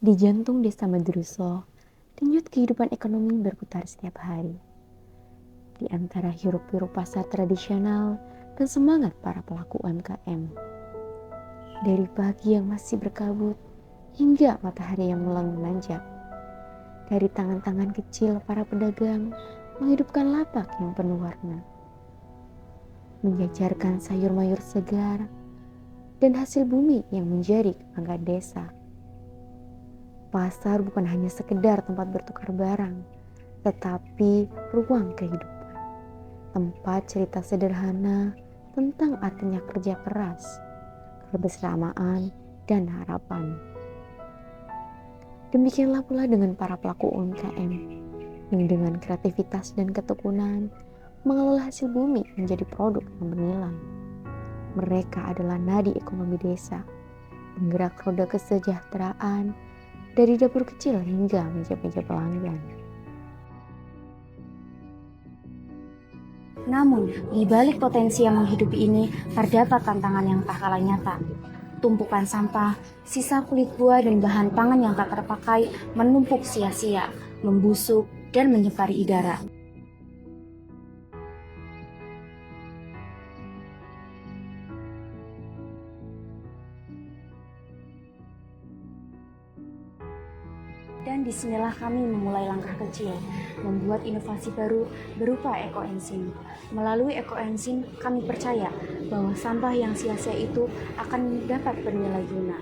Di jantung desa Madruso, denyut kehidupan ekonomi berputar setiap hari. Di antara hiruk-pikuk pasar tradisional dan semangat para pelaku UMKM. Dari pagi yang masih berkabut hingga matahari yang mulai menanjak. Dari tangan-tangan kecil para pedagang menghidupkan lapak yang penuh warna. Menjajarkan sayur mayur segar dan hasil bumi yang menjadi kebanggaan desa. Pasar bukan hanya sekedar tempat bertukar barang, tetapi ruang kehidupan. Tempat cerita sederhana tentang artinya kerja keras, kebersamaan, dan harapan. Demikianlah pula dengan para pelaku UMKM yang dengan kreativitas dan ketekunan mengelola hasil bumi menjadi produk yang bernilai. Mereka adalah nadi ekonomi desa, penggerak roda kesejahteraan dari dapur kecil hingga meja-meja pelanggan. Namun, di balik potensi yang menghidupi ini, terdapat tantangan yang tak kalah nyata. Tumpukan sampah, sisa kulit buah dan bahan pangan yang tak terpakai menumpuk sia-sia, membusuk, dan menyepari udara. Dan disinilah kami memulai langkah kecil, membuat inovasi baru berupa ekoenzim. Melalui ekoenzim, kami percaya bahwa sampah yang sia-sia itu akan dapat bernilai guna.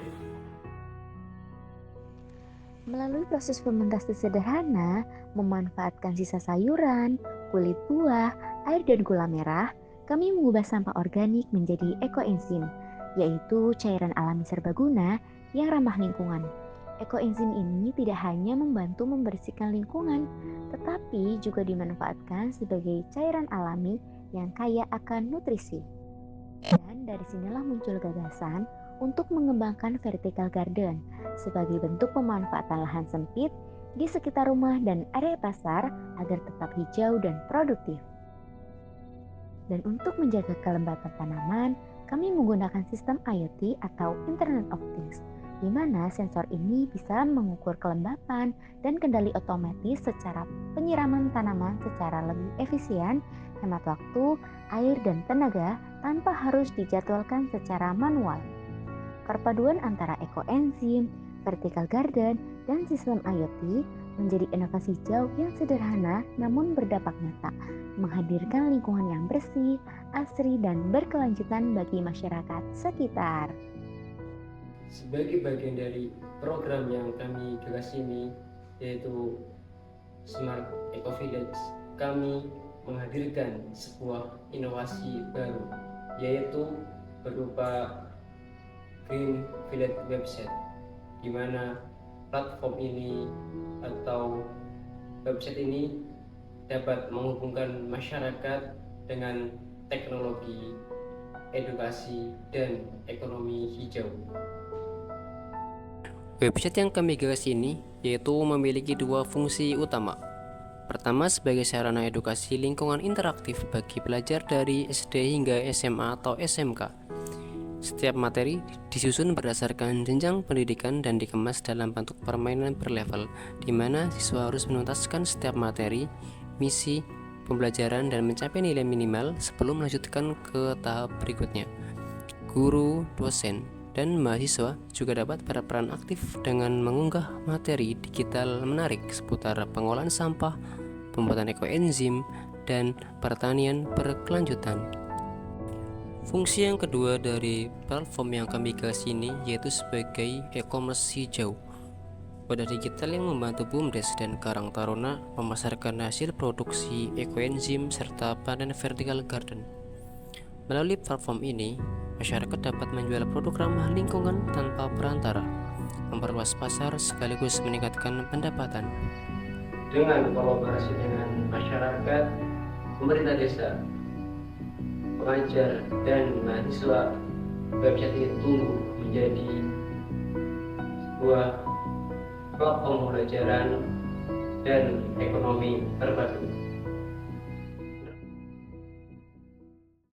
Melalui proses fermentasi sederhana, memanfaatkan sisa sayuran, kulit buah, air dan gula merah, kami mengubah sampah organik menjadi ekoenzim, yaitu cairan alami serbaguna yang ramah lingkungan. Ekoenzim ini tidak hanya membantu membersihkan lingkungan, tetapi juga dimanfaatkan sebagai cairan alami yang kaya akan nutrisi. Dan dari sinilah muncul gagasan untuk mengembangkan vertical garden sebagai bentuk pemanfaatan lahan sempit di sekitar rumah dan area pasar agar tetap hijau dan produktif. Dan untuk menjaga kelembapan tanaman, kami menggunakan sistem IoT atau Internet of Things, di mana sensor ini bisa mengukur kelembapan dan kendali otomatis secara penyiraman tanaman secara lebih efisien, hemat waktu, air, dan tenaga tanpa harus dijadwalkan secara manual. Perpaduan antara ekoenzim, vertical garden, dan sistem IoT menjadi inovasi jauh yang sederhana namun berdampak nyata, menghadirkan lingkungan yang bersih, asri, dan berkelanjutan bagi masyarakat sekitar. Sebagai bagian dari program yang kami gagas ini, yaitu Smart Eco Village, kami menghadirkan sebuah inovasi baru, yaitu berupa Green Village website, di mana platform ini atau website ini dapat menghubungkan masyarakat dengan teknologi, edukasi, dan ekonomi hijau. Website yang kami gagas ini yaitu memiliki dua fungsi utama. Pertama, sebagai sarana edukasi lingkungan interaktif bagi pelajar dari SD hingga SMA atau SMK. Setiap materi disusun berdasarkan jenjang pendidikan dan dikemas dalam bentuk permainan berlevel, di mana siswa harus menuntaskan setiap materi, misi, pembelajaran dan mencapai nilai minimal sebelum melanjutkan ke tahap berikutnya. Guru, dosen, dan mahasiswa juga dapat berperan aktif dengan mengunggah materi digital menarik seputar pengolahan sampah, pembuatan ekoenzim, dan pertanian berkelanjutan. Fungsi yang kedua dari platform yang kami gagas ini yaitu sebagai e-commerce hijau, wadah digital yang membantu BUMDes dan Karang Taruna memasarkan hasil produksi ekoenzim serta panen vertical garden. Melalui platform ini, masyarakat dapat menjual produk ramah lingkungan tanpa perantara, memperluas pasar sekaligus meningkatkan pendapatan. Dengan kolaborasi dengan masyarakat, pemerintah desa, pengajar, dan mahasiswa, website ini tumbuh menjadi sebuah platform pembelajaran dan ekonomi terpadu.